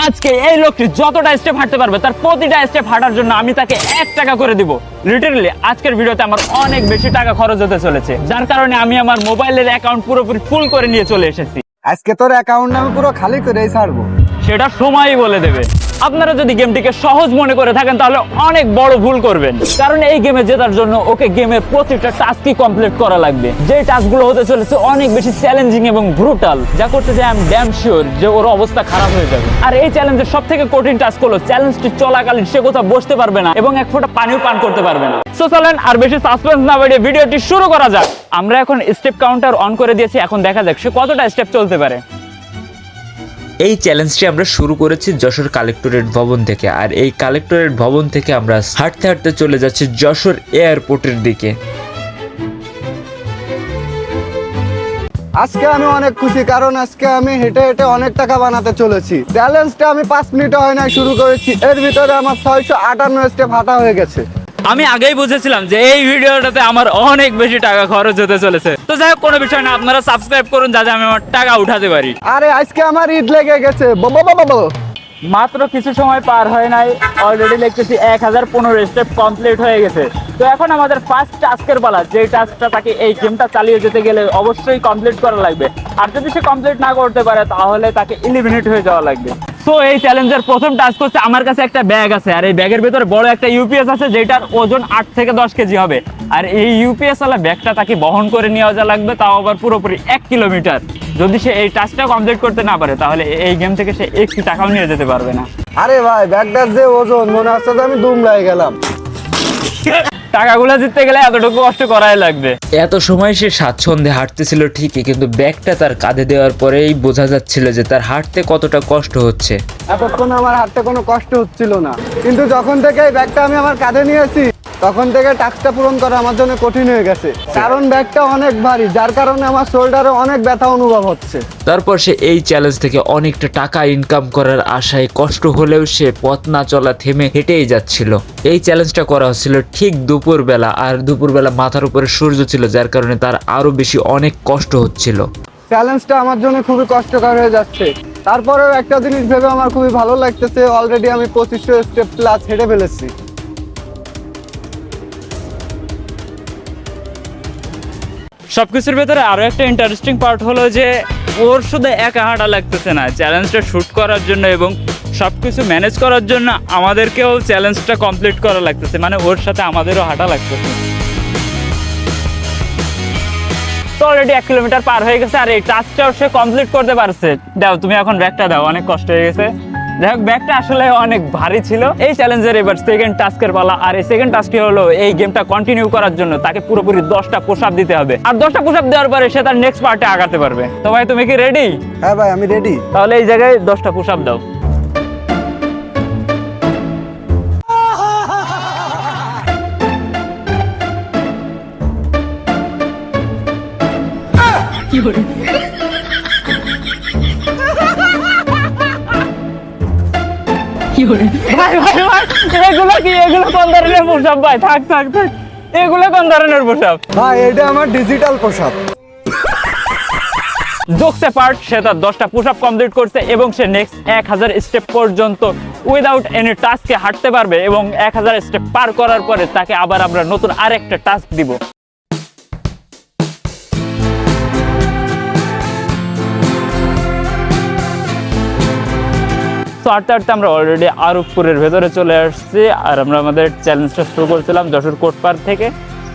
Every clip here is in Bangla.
আজকে এই লোকটি যতটা স্টেপ হাঁটতে পারবে তার প্রতিটা স্টেপ হাঁটার জন্য আমি তাকে 1 টাকা করে দিব। লিটারালি আজকের ভিডিওতে আমার অনেক বেশি টাকা খরচ হতে চলেছে, যার কারণে আমি আমার মোবাইলের অ্যাকাউন্ট পুরোপুরি ফুল করে নিয়ে চলে এসেছি। আজকে তোর অ্যাকাউন্ট আমি পুরো খালি করেই ছাড়বো। সেটা সময়ই বলে দেবে। আপনারা যদি গেমটিকে সহজ মনে করে থাকেন তাহলে অনেক বড় ভুল করবেন, কারণ এই গেমে জেতার জন্য ওকে গেমের প্রতিটা টাস্কই কমপ্লিট করা লাগবে। যে টাস্কগুলো হতে চলেছে অনেক বেশি চ্যালেঞ্জিং এবং ব্রুটাল, যা করতে যায় আমি ড্যাম শিওর যে ওর অবস্থা খারাপ হয়ে যাবে। আর এই চ্যালেঞ্জের সব থেকে কঠিন টাস্ক হলো চ্যালেঞ্জটি চলাকালীন সে কোথাও বসতে পারবে না এবং এক ফোঁটা পানিও পান করতে পারবে না। সো চলেন আর বেশি সাসপেন্স না বাড়িয়ে ভিডিওটি শুরু করা যাক। আমরা এখন স্টেপ কাউন্টার অন করে দিয়েছি, এখন দেখা যাক সে কতটা স্টেপ চলতে পারে। এই চ্যালেঞ্জটি আমরা শুরু করেছি যশোর কালেক্টরেট ভবন থেকে, আর এই কালেক্টরেট ভবন থেকে আমরা হাঁটতে হাঁটতে চলে যাচ্ছি যশোর এয়ারপোর্টের দিকে। আজকে আমি অনেক খুশি, কারণ আজকে আমি হেঁটে হেঁটে অনেক টাকা বানাতে চলেছি। চ্যালেঞ্জটা আমি 5 মিনিট হয় না শুরু করেছি, এর ভিতরে আমার 658 স্টেপ হাঁটা হয়ে গেছে। আমি আগেই বুঝেছিলাম যে এই ভিডিওটাতে আমার অনেক বেশি টাকা খরচ হতে চলেছে। তো যাই হোক, কোনো বিষয় না, আপনারা সাবস্ক্রাইব করুন যাতে আমি আমার টাকা উঠাতে পারি। আরে আজকে আমার ঈদ লেগে গেছে। বাবা মাত্র কিছু সময় পার হয় নাই, অলরেডি লিখতেছি 1015 স্টেপ কমপ্লিট হয়ে গেছে। তো এখন আমাদের ফার্স্ট টাস্কের পালা, যে টাস্কটা তাকে এই গেমটা চালিয়ে যেতে গেলে অবশ্যই কমপ্লিট করা লাগবে। আর যদি সে কমপ্লিট না করতে পারে তাহলে তাকে এলিমিনেট হয়ে যাওয়া লাগবে। তো এই চ্যালেঞ্জের প্রথম টাস্ক হচ্ছে, আমার কাছে একটা ব্যাগ আছে আর এই ব্যাগের ভিতরে বড় একটা ইউপিএস আছে যেটার ওজন 8 থেকে 10 কেজি হবে। আর এই ইউপিএস ওয়ালা ব্যাগটা তাকে বহন করে নিয়ে যাওয়া লাগবে, তাও আবার পুরোপুরি 1 কিলোমিটার। যদি সে এই টাস্কটা কমপ্লিট করতে না পারে তাহলে এই গেম থেকে সে 1 টাকাও নিয়ে যেতে পারবে না। আরে ভাই, ব্যাগটার যে ওজন মনে হচ্ছে যে আমি দুমড়ায় গেলাম। টাকাগুলো জিততে গেলে এতটুকু কষ্ট করাই লাগবে। এত সময় সে স্বাচ্ছন্দ্যে হাঁটতেছিল ঠিকই, কিন্তু ব্যাগটা তার কাঁধে দেওয়ার পরেই বোঝা যাচ্ছিল যে তার হাঁটতে কতটা কষ্ট হচ্ছে। এতক্ষণ আমার হাঁটতে কোনো কষ্ট হচ্ছিল না, কিন্তু যখন থেকে এই ব্যাগটা আমি আমার কাঁধে নিয়েছি তখন থেকে টাস্কটা পূরণ করা আমার জন্য কঠিন হয়ে গেছে, কারণ ব্যাগটা অনেক ভারী, যার কারণে আমার শোল্ডারে অনেক ব্যথা অনুভব হচ্ছে। তারপর সে এই চ্যালেঞ্জ থেকে অনেকটা টাকা ইনকাম করার আশায় কষ্ট হলেও সে পথ না চলা থেমে হেঁটেই যাচ্ছিল। এই চ্যালেঞ্জটা করা হচ্ছিল ঠিক দুপুরবেলা, আর দুপুরবেলা মাথার উপরে সূর্য ছিল, যার কারণে তার আরো বেশি অনেক কষ্ট হচ্ছিল। চ্যালেঞ্জটা আমার জন্য খুবই কষ্টকর হয়ে যাচ্ছে, তারপরেও একটা জিনিস ভেবে আমার খুবই ভালো লাগতেছে, অলরেডি আমি 2500 স্টেপ প্লাস হেঁটে ফেলেছি। সবকিছুর ভেতরে আরো একটা ইন্টারেস্টিং পার্ট হলো যে ওর শুধু একা হাঁটা লাগতেছে না, চ্যালেঞ্জটা শুট করার জন্য এবং সবকিছু ম্যানেজ করার জন্য আমাদেরকেও চ্যালেঞ্জটা কমপ্লিট করা লাগতেছে, মানে ওর সাথে আমাদেরও হাঁটা লাগতেছে। তো অলরেডি 1 কিলোমিটার পার হয়ে গেছে আর এই টাস্কটাও সে কমপ্লিট করতে পারছে। দাও তুমি এখন ব্যাগটা দাও, অনেক কষ্ট হয়ে গেছে। যাই হোক, ব্যাগটা আসলে অনেক ভারী ছিল। এই চ্যালেঞ্জের এবার সেকেন্ড টাস্কের পালা, আর এই সেকেন্ড টাস্কটি হলো এই গেমটা কন্টিনিউ করার জন্য তাকে পুরোপুরি 10টা পুশ আপ দিতে হবে, আর 10টা পুশ আপ দেওয়ার পরে সে তার নেক্সট পার্টে আগাতে পারবে। তো ভাই তুমি কি রেডি? হ্যাঁ ভাই, আমি রেডি। তাহলে এই জায়গায় 10টা পুশ আপ দাও। ভাই ভাই ভাই, এগুলো কি? এগুলো কোন ধরনের পুশ আপ ভাই? থাক থাক থাক, এগুলো কোন ধরনের পুশ আপ ভাই? এটা আমার ডিজিটাল পোশাক। জোকসে পার্ট, সে তার 10টা পুশ আপ কমপ্লিট করছে এবং সে নেক্সট 1000 স্টেপ পর্যন্ত উইদাউট এনি টাস্কে হাঁটতে পারবে এবং 1000 স্টেপ পার করার পরে তাকে আবার আমরা নতুন আরেকটা টাস্ক দিব। তো হাঁটতে হাঁটতে আমরা অলরেডি আরবপুরের ভেতরে চলে আসছি, আর আমরা আমাদের চ্যালেঞ্জটা শুরু করছিলাম যশোর কোর্ট পার্ক থেকে,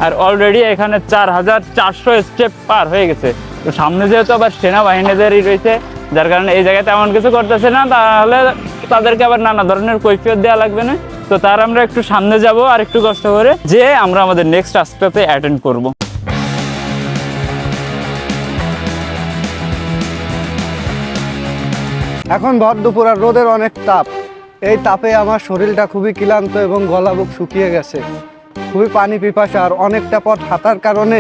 আর অলরেডি এখানে 4400 স্টেপ পার হয়ে গেছে। তো সামনে যেহেতু আবার সেনাবাহিনীদেরই রয়েছে, যার কারণে এই জায়গায় তেমন কিছু করতেছে না, তাহলে তাদেরকে আবার নানা ধরনের কৈফিয়ত দেওয়া লাগবে না। তো তার আমরা একটু সামনে যাব আর একটু কষ্ট করে যে আমরা আমাদের নেক্সট টাস্কটাতে অ্যাটেন্ড করব। এখন ভর দুপুর আর রোদের অনেক তাপ, এই তাপে আমার শরীরটা খুবই ক্লান্ত এবং গলা বুক শুকিয়ে গেছে, খুবই পানি পিপাসা, আর অনেকটা পথ হাঁটার কারণে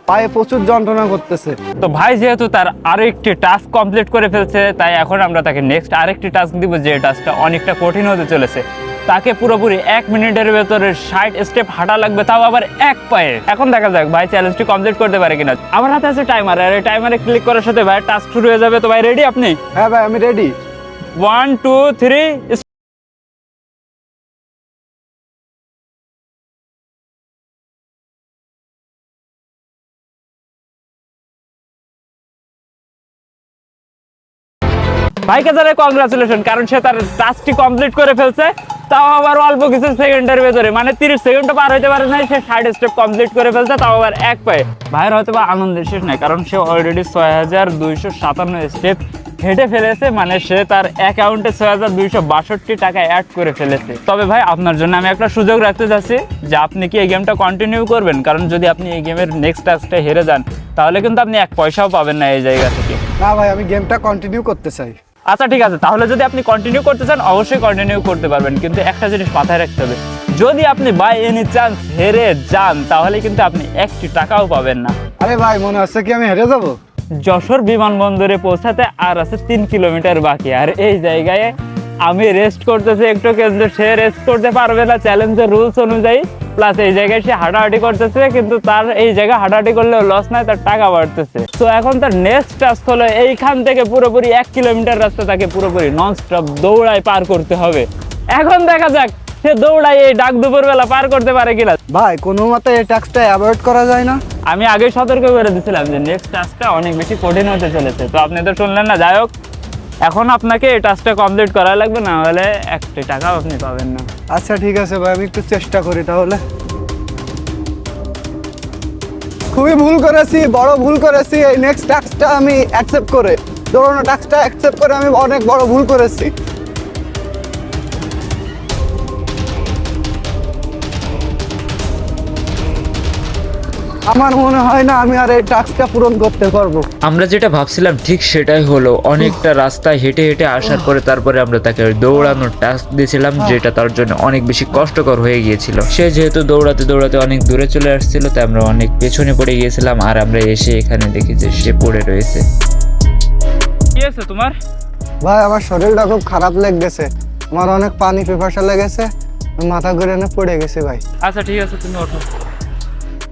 পায়ে প্রচুর যন্ত্রণা করতেছে। তো ভাই যেহেতু তার আরো একটি টাস্ক কমপ্লিট করে ফেলছে, তাই এখন আমরা তাকে নেক্সট আরেকটি টাস্ক দিব, যে টাস্কটা অনেকটা কঠিন হতে চলেছে। তাকে পুরোপুরি 1 মিনিটের ভেতরে 60 স্টেপ হাঁটা লাগবে, তাও আবার এক পায়ে। এখন দেখা যাক ভাই চ্যালেঞ্জটি কমপ্লিট করতে পারে কিনা। আমার হাতে আছে টাইমার, আর এই টাইমারে ক্লিক করার সাথে ভাই টাস্ক শুরু হয়ে যাবে। তো ভাই রেডি আপনি? হ্যাঁ ভাই, আমি রেডি। 1 2 3 ভাইকে জানাই কংগ্রাচুলেশন, কারণ সে তার টাস্কটি কমপ্লিট করে ফেলছে, তাও আবার অল্প কিছু সেকেন্ডের ভেতরে, মানে 30 সেকেন্ডও পার হইতে পারে না, সে 60 স্টেপ কমপ্লিট করে ফেলছে, তাও আবার এক পায়ে। ভাইয়ের হয়তো বা আনন্দের শেষ নাই, কারণ সে অলরেডি 6257 স্টেপ হেঁটে ফেলেছে, মানে সে তার অ্যাকাউন্টে 6262 টাকা অ্যাড করে ফেলেছে। তবে ভাই আপনার জন্য আমি একটা সুযোগ রাখতে চাচ্ছি যে আপনি কি এই গেমটা কন্টিনিউ করবেন, কারণ যদি আপনি এই গেমের নেক্সট টাস্কটা হেরে যান তাহলে কিন্তু আপনি এক পয়সাও পাবেন না এই জায়গা থেকে। না ভাই, আমি গেমটা কন্টিনিউ করতে চাই। আচ্ছা ঠিক আছে, তাহলে যদি আপনি কন্টিনিউ করতে চান অবশ্যই কন্টিনিউ করতে পারবেন, কিন্তু একটা জিনিস মাথায় রাখতে হবে, যদি আপনি বাই এনি চান্স হেরে যান তাহলে কিন্তু আপনি একটি টাকাও পাবেন না। আরে ভাই, মনে হচ্ছে কি আমি হেরে যাব? যশোর বিমানবন্দরে পৌঁছাতে আর আছে 3 কিলোমিটার বাকি, আর এই জায়গায় আমি রেস্ট করতেছি একটু, কিন্তু সে রেস্ট করতে পারবে না চ্যালেঞ্জের রুলস অনুযায়ী। প্লাস এই জায়গায় সে হাঁটাহাঁটি করতেছে, কিন্তু তার এই জায়গায় হাঁটাহাঁটি করলেও লস নাই, তার টাকা বাড়তেছে। তো এখন তার নেক্সট টাস্ক হলো এইখান থেকে পুরোপুরি 1 কিলোমিটার রাস্তা তাকে পুরোপুরি নন স্টপ দৌড়ায় পার করতে হবে। এখন দেখা যাক সে দৌড়ায় এই ডাক দুপুরবেলা পার করতে পারে কিনা। ভাই, কোনো মতে এই টাস্কটা অ্যাভয়েড করা যায় না? আমি আগে সতর্ক করে দিয়েছিলাম যে নেক্সট টাস্কটা অনেক বেশি কঠিন হতে চলেছে, তো আপনি তো শুনলেন না। যাই হোক, এখন আপনাকে এই টাস্কটা কমপ্লিট করা লাগবে, না হলে একটি টাকাও আপনি পাবেন না। আচ্ছা ঠিক আছে ভাই, আমি একটু চেষ্টা করি তাহলে। খুবই ভুল করেছি, বড় ভুল করেছি। এই নেক্সট টাস্কটা আমি অ্যাকসেপ্ট করে, দৌড়ানো টাস্কটা অ্যাকসেপ্ট করে আমি অনেক বড় ভুল করেছি। আমার মনে হয় না আমি আর এই টাস্কটা পূরণ করতে পারবো। আমরা যেটা ভাবছিলাম ঠিক সেটাই হলো। অনেকটা রাস্তায় হেঁটে হেঁটে আসার পরে তারপরে আমরা তাকে দৌড়ানোর টাস্ক দিয়েছিলাম, যেটা তার জন্য অনেক বেশি কষ্টকর হয়ে গিয়েছিল। সে যেহেতু দৌড়াতে দৌড়াতে অনেক দূরে চলে আসছিল, তাই আমরা অনেক পেছনে পড়ে গিয়েছিলাম, আর আমরা এসে এখানে দেখি যে সে পড়ে রয়েছে। কি আছে তোমার? ভাই, আমার শরীরটা খুব খারাপ লেগেছে, আমার অনেক পানি পিপাসা লেগেছে, মাথা ঘুরে না পড়ে গেছে ভাই। আচ্ছা ঠিক আছে, তুমি ওঠো।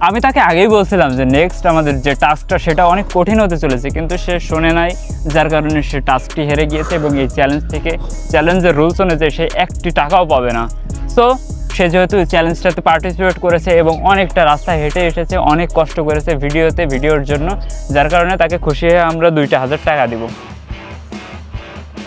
আমি তাকে আগেই বলছিলাম যে নেক্সট আমাদের যে টাস্কটা সেটা অনেক কঠিন হতে চলেছে, কিন্তু সে শোনে নাই, যার কারণে সে টাস্কটি হেরে গিয়েছে এবং এই চ্যালেঞ্জ থেকে, চ্যালেঞ্জের রুলস অনুযায়ী সে একটি টাকাও পাবে না। সো সে যেহেতু চ্যালেঞ্জটাতে পার্টিসিপেট করেছে এবং অনেকটা রাস্তা হেঁটে এসেছে, অনেক কষ্ট করেছে ভিডিওর জন্য, যার কারণে তাকে খুশি হয়ে আমরা 2000 টাকা দিব।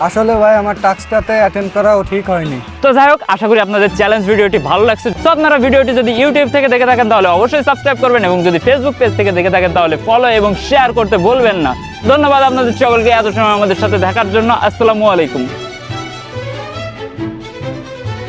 আসলে ভাই, আমার টাস্কটাতে অ্যাটেন্ড করাও ঠিক হয়নি। তো যাই হোক, আশা করি আপনাদের চ্যালেঞ্জ ভিডিওটি ভালো লাগছে। তো আপনারা ভিডিওটি যদি ইউটিউব থেকে দেখে থাকেন তাহলে অবশ্যই সাবস্ক্রাইব করবেন, এবং যদি ফেসবুক পেজ থেকে দেখে থাকেন তাহলে ফলো এবং শেয়ার করতে ভুলবেন না। ধন্যবাদ আপনাদের সকলকে এত সময় আমাদের সাথে থাকার জন্য। আসসালামু আলাইকুম।